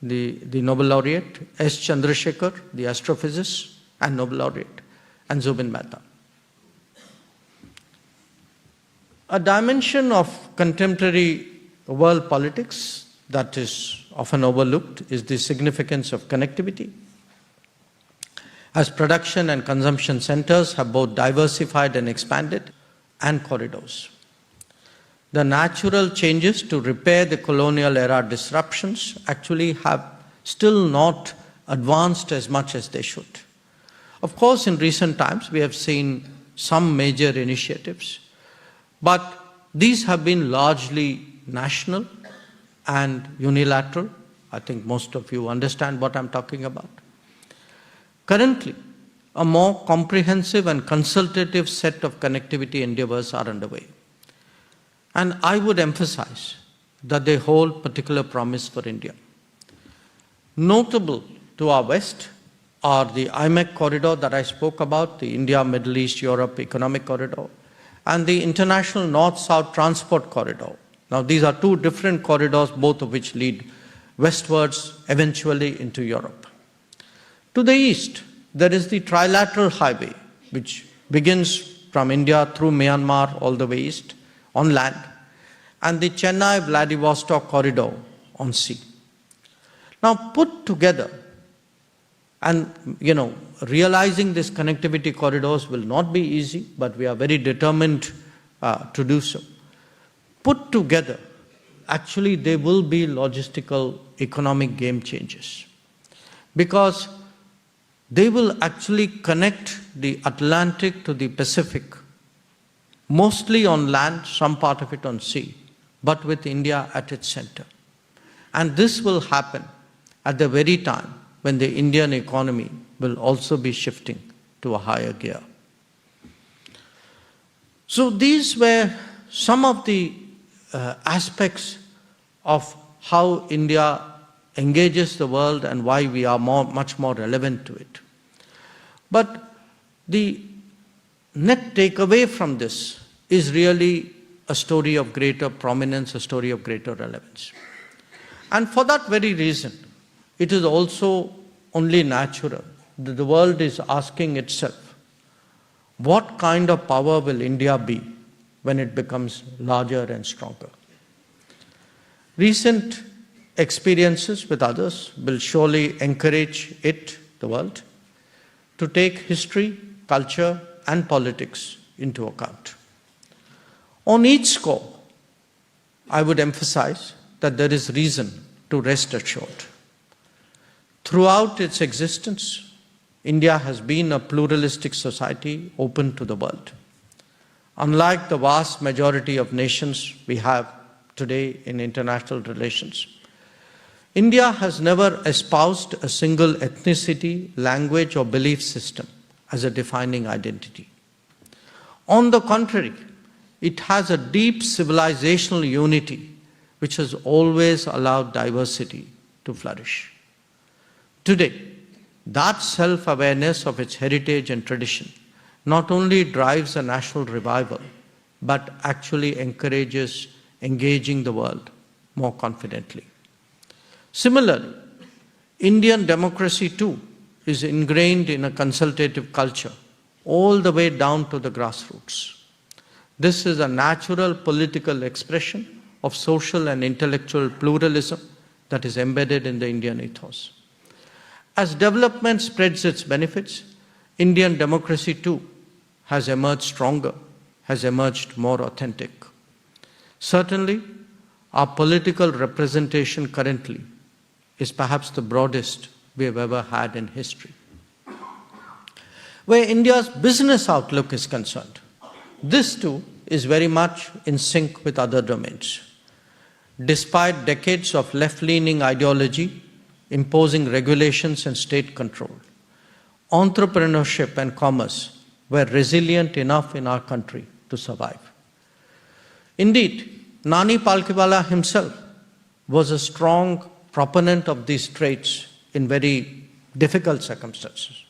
the Nobel laureate, S. Chandrasekhar, the astrophysicist and Nobel laureate, and Zubin Mehta. A dimension of contemporary world politics that is often overlooked is the significance of connectivity. As production and consumption centers have both diversified and expanded, and corridors. The natural changes to repair the colonial era disruptions actually have still not advanced as much as they should. Of course, in recent times, we have seen some major initiatives, but these have been largely national and unilateral. I think most of you understand what I'm talking about. Currently, a more comprehensive and consultative set of connectivity endeavors are underway. And I would emphasize that they hold particular promise for India. Notable to our west are the IMEC corridor that I spoke about, the India, Middle East, Europe Economic Corridor, and the International North-South Transport Corridor. Now, these are two different corridors, both of which lead westwards, eventually into Europe. To the east, there is the Trilateral Highway, which begins from India through Myanmar all the way east on land, and the Chennai-Vladivostok corridor on sea. Now, put together, and realizing these connectivity corridors will not be easy, but we are very determined to do so. Put together, actually they will be logistical economic game changers, because they will actually connect the Atlantic to the Pacific, mostly on land, some part of it on sea, but with India at its center. And this will happen at the very time when the Indian economy will also be shifting to a higher gear. So these were some of the aspects of how India engages the world and why we are much more relevant to it. But the net takeaway from this is really a story of greater prominence, a story of greater relevance. And for that very reason, it is also only natural that the world is asking itself, what kind of power will India be when it becomes larger and stronger? Recent experiences with others will surely encourage it, the world, to take history, culture, and politics into account. On each score, I would emphasize that there is reason to rest assured. Throughout its existence, India has been a pluralistic society open to the world. Unlike the vast majority of nations we have today in international relations, India has never espoused a single ethnicity, language, or belief system as a defining identity. On the contrary, it has a deep civilizational unity which has always allowed diversity to flourish. Today, that self-awareness of its heritage and tradition not only drives a national revival, but actually encourages engaging the world more confidently. Similarly, Indian democracy too is ingrained in a consultative culture all the way down to the grassroots. This is a natural political expression of social and intellectual pluralism that is embedded in the Indian ethos. As development spreads its benefits, Indian democracy too has emerged stronger, has emerged more authentic. Certainly, our political representation currently is perhaps the broadest we have ever had in history. Where India's business outlook is concerned, this too is very much in sync with other domains. Despite decades of left-leaning ideology imposing regulations and state control, entrepreneurship and commerce were resilient enough in our country to survive. Indeed, Nani Palkhivala himself was a strong proponent of these traits in very difficult circumstances.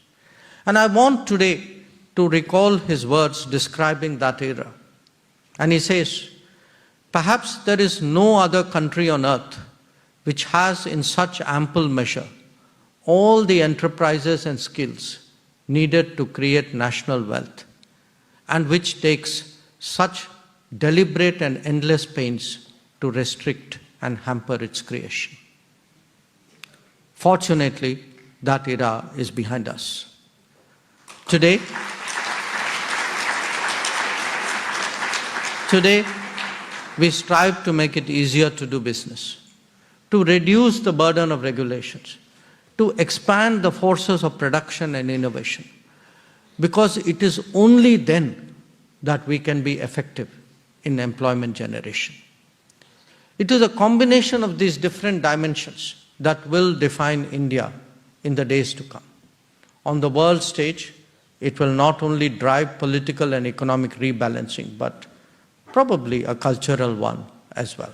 And I want today to recall his words describing that era. And he says, perhaps there is no other country on earth which has in such ample measure all the enterprises and skills needed to create national wealth, and which takes such deliberate and endless pains to restrict and hamper its creation. Fortunately, that era is behind us. Today, we strive to make it easier to do business, to reduce the burden of regulations, to expand the forces of production and innovation, because it is only then that we can be effective in employment generation. It is a combination of these different dimensions that will define India in the days to come. On the world stage, it will not only drive political and economic rebalancing, but probably a cultural one as well.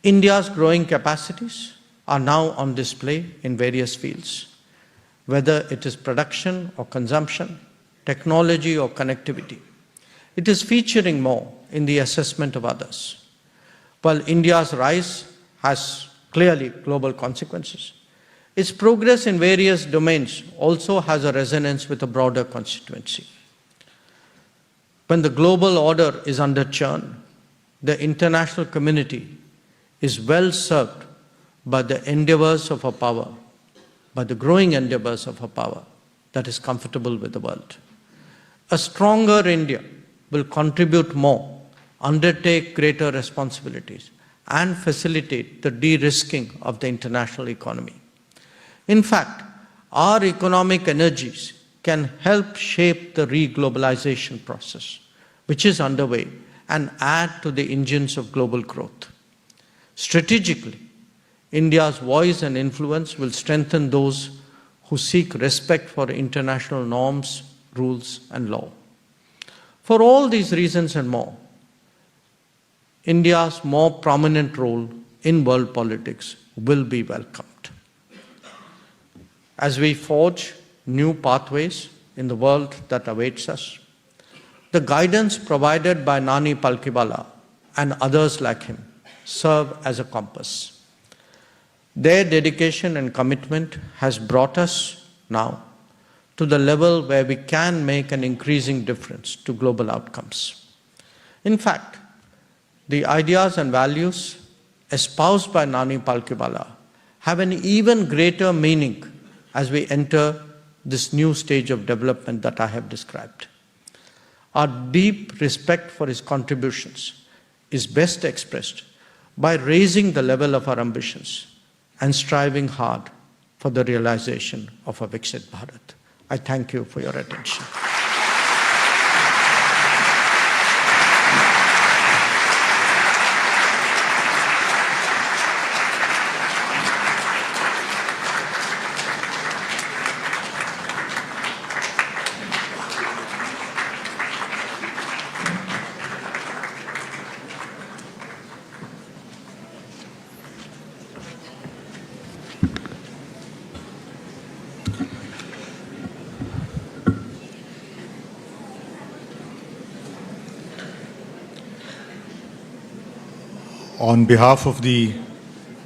India's growing capacities are now on display in various fields, whether it is production or consumption, technology or connectivity. It is featuring more in the assessment of others. While India's rise has clearly global consequences, its progress in various domains also has a resonance with a broader constituency. When the global order is under churn, the international community is well served by the endeavors of a power, by the growing endeavors of a power that is comfortable with the world. A stronger India will contribute more, undertake greater responsibilities, and facilitate the de-risking of the international economy. In fact, our economic energies can help shape the re-globalization process, which is underway, and add to the engines of global growth. Strategically, India's voice and influence will strengthen those who seek respect for international norms, rules, and law. For all these reasons and more, India's more prominent role in world politics will be welcomed. As we forge new pathways in the world that awaits us, the guidance provided by Nani Palkhivala and others like him serve as a compass. Their dedication and commitment has brought us now to the level where we can make an increasing difference to global outcomes. In fact, the ideas and values espoused by Nani Palkhivala have an even greater meaning as we enter this new stage of development that I have described. Our deep respect for his contributions is best expressed by raising the level of our ambitions and striving hard for the realization of a Viksit Bharat. I thank you for your attention. On behalf of the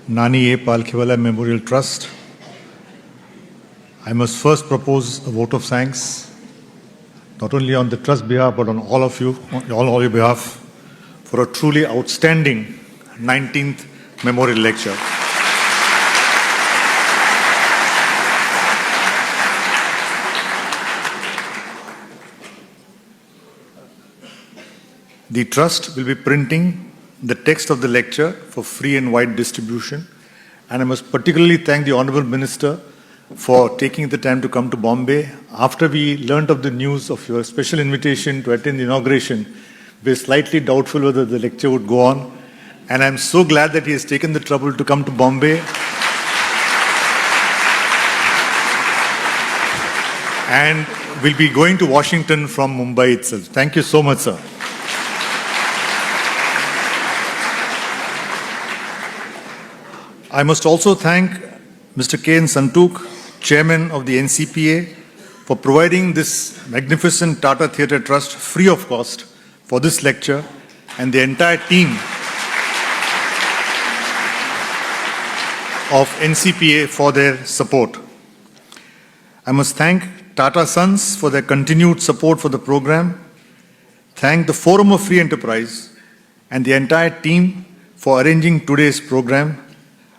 Nani A. Palkhivala Memorial Trust, I must first propose a vote of thanks, not only on the Trust behalf, but on all of you, all your behalf, for a truly outstanding 19th Memorial Lecture. The Trust will be printing the text of the lecture for free and wide distribution, and I must particularly thank the Honourable Minister for taking the time to come to Bombay. After we learnt of the news of your special invitation to attend the inauguration, we were slightly doubtful whether the lecture would go on, and I'm so glad that he has taken the trouble to come to Bombay and will be going to Washington from Mumbai itself. Thank you so much, sir. I must also thank Mr. K. N. Santuk, Chairman of the NCPA, for providing this magnificent Tata Theatre Trust free of cost for this lecture, and the entire team of NCPA for their support. I must thank Tata Sons for their continued support for the program, thank the Forum of Free Enterprise and the entire team for arranging today's program.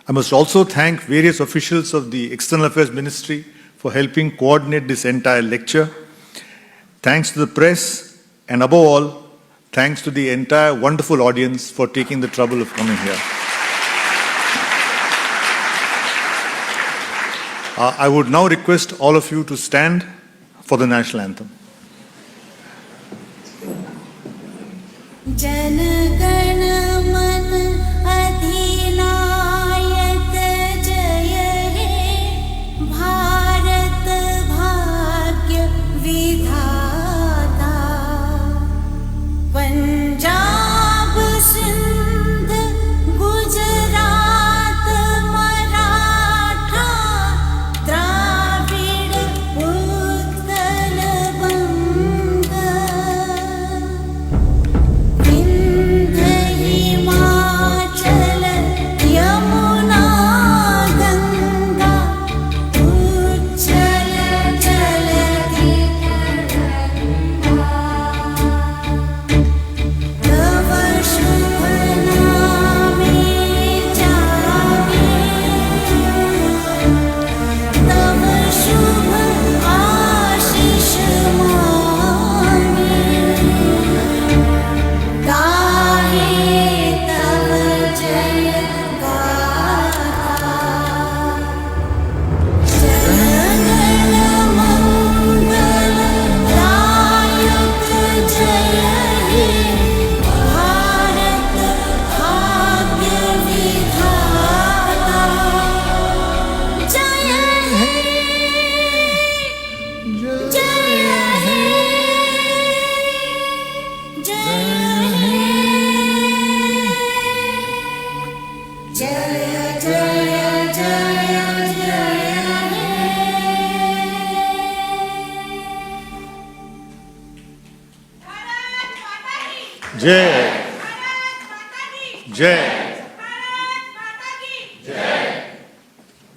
I must also thank various officials of the External Affairs Ministry for helping coordinate this entire lecture. Thanks to the press, and above all, thanks to the entire wonderful audience for taking the trouble of coming here. I would now request all of you to stand for the national anthem. Jai. Jai.